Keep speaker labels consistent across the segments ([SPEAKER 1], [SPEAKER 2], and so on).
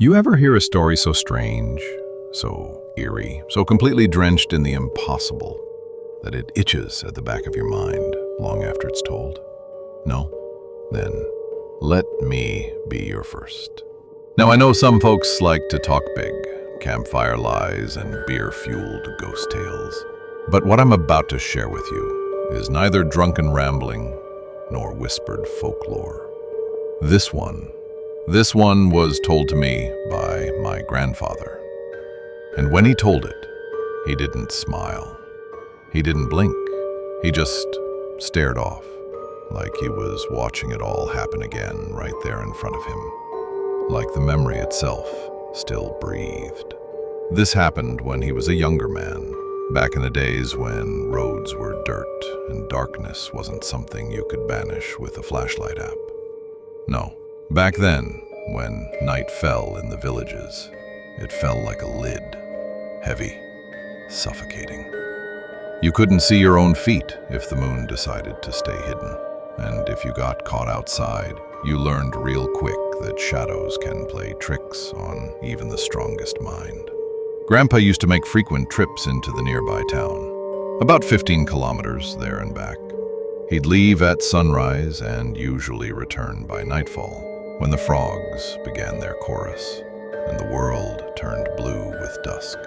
[SPEAKER 1] You ever hear a story so strange, so eerie, so completely drenched in the impossible that it itches at the back of your mind long after it's told? No? Then let me be your first. Now, I know some folks like to talk big, campfire lies and beer-fueled ghost tales. But what I'm about to share with you is neither drunken rambling nor whispered folklore. This one was told to me by my grandfather. And when he told it, he didn't smile. He didn't blink. He just stared off, like he was watching it all happen again right there in front of him, like the memory itself still breathed. This happened when he was a younger man, back in the days when roads were dirt and darkness wasn't something you could banish with a flashlight app. No, back then, when night fell in the villages, it fell like a lid, heavy, suffocating. You couldn't see your own feet if the moon decided to stay hidden. And if you got caught outside, you learned real quick that shadows can play tricks on even the strongest mind. Grandpa used to make frequent trips into the nearby town, about 15 kilometers there and back. He'd leave at sunrise and usually return by nightfall, when the frogs began their chorus and the world turned blue with dusk.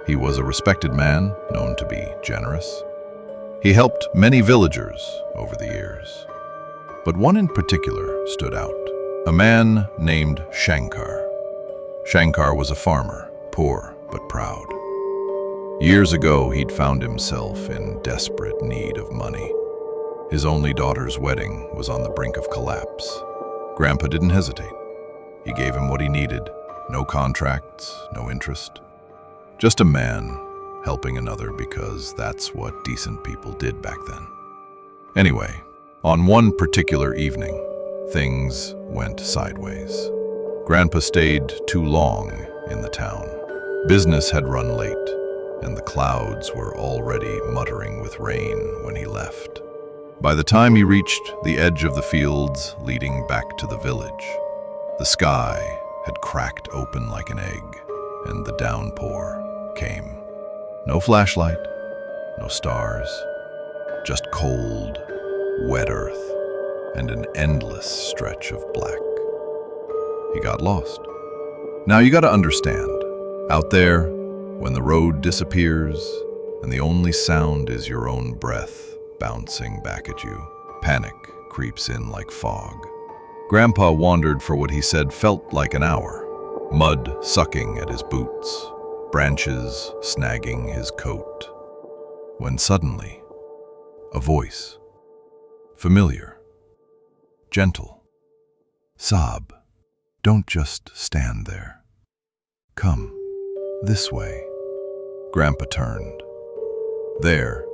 [SPEAKER 1] He was a respected man, known to be generous. He helped many villagers over the years, but one in particular stood out, a man named Shankar. Shankar was a farmer, poor but proud. Years ago, he'd found himself in desperate need of money. His only daughter's wedding was on the brink of collapse. Grandpa didn't hesitate. He gave him what he needed, no contracts, no interest. Just a man helping another because that's what decent people did back then. Anyway, on one particular evening, things went sideways. Grandpa stayed too long in the town. Business had run late, and the clouds were already muttering with rain when he left. By the time he reached the edge of the fields leading back to the village, the sky had cracked open like an egg, and the downpour came. No flashlight, no stars, just cold, wet earth and an endless stretch of black. He got lost. Now you gotta understand, out there, when the road disappears and the only sound is your own breath bouncing back at you, panic creeps in like fog. Grandpa wandered for what he said felt like an hour, mud sucking at his boots, branches snagging his coat, when suddenly, a voice, familiar, gentle, sob, don't just stand there. Come, this way. Grandpa turned. There,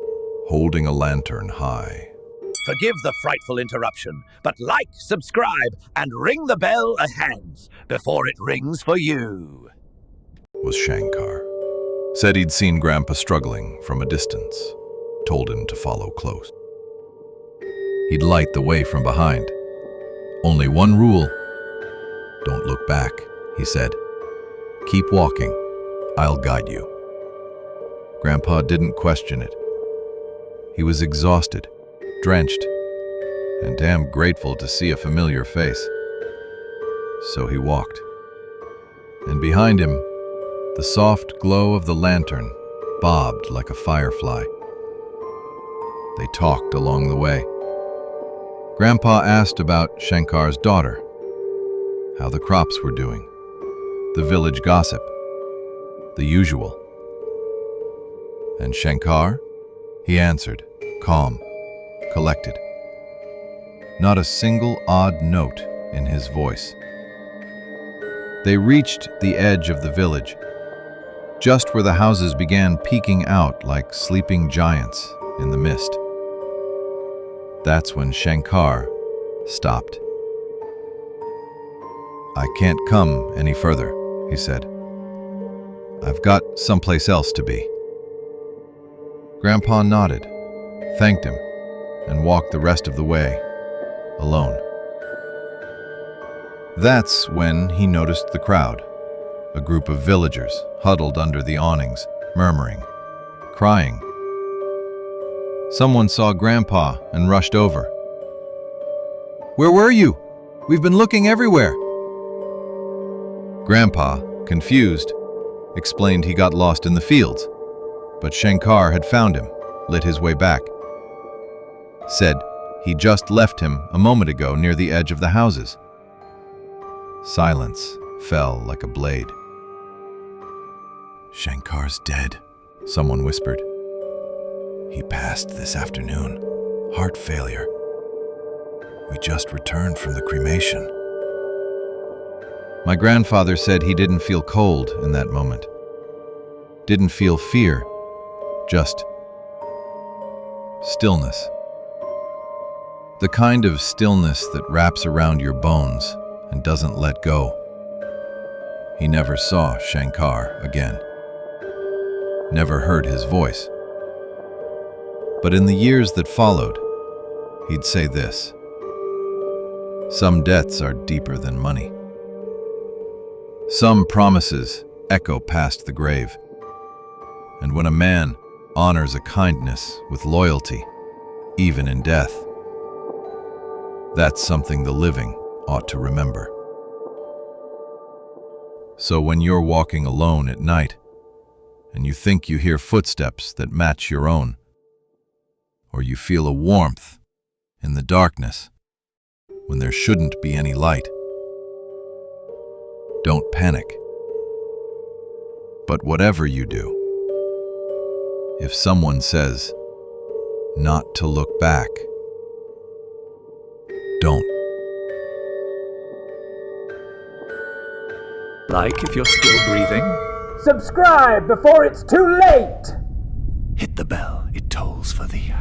[SPEAKER 1] holding a lantern high.
[SPEAKER 2] Forgive the frightful interruption, but like, subscribe, and ring the bell a hands before it rings for you.
[SPEAKER 1] Was Shankar. Said he'd seen Grandpa struggling from a distance, told him to follow close. He'd light the way from behind. Only one rule. Don't look back, he said. Keep walking. I'll guide you. Grandpa didn't question it. He was exhausted, drenched, and damn grateful to see a familiar face. So he walked. And behind him, the soft glow of the lantern bobbed like a firefly. They talked along the way. Grandpa asked about Shankar's daughter, how the crops were doing, the village gossip, the usual. And Shankar? He answered, calm, collected. Not a single odd note in his voice. They reached the edge of the village, just where the houses began peeking out like sleeping giants in the mist. That's when Shankar stopped. I can't come any further, he said. I've got someplace else to be. Grandpa nodded, thanked him, and walked the rest of the way, alone. That's when he noticed the crowd, a group of villagers huddled under the awnings, murmuring, crying. Someone saw Grandpa and rushed over. "Where were you? We've been looking everywhere." Grandpa, confused, explained he got lost in the fields, but Shankar had found him, lit his way back. Said he just left him a moment ago near the edge of the houses. Silence fell like a blade. "Shankar's dead," someone whispered. "He passed this afternoon. Heart failure. We just returned from the cremation." My grandfather said he didn't feel cold in that moment. Didn't feel fear, just stillness. The kind of stillness that wraps around your bones and doesn't let go. He never saw Shankar again. Never heard his voice. But in the years that followed, he'd say this: "Some debts are deeper than money. Some promises echo past the grave. And when a man honors a kindness with loyalty, even in death, that's something the living ought to remember." So when you're walking alone at night, and you think you hear footsteps that match your own, or you feel a warmth in the darkness when there shouldn't be any light, don't panic. But whatever you do, if someone says not to look back, don't.
[SPEAKER 2] Like if you're still breathing.
[SPEAKER 3] Subscribe before it's too late!
[SPEAKER 2] Hit the bell, it tolls for thee.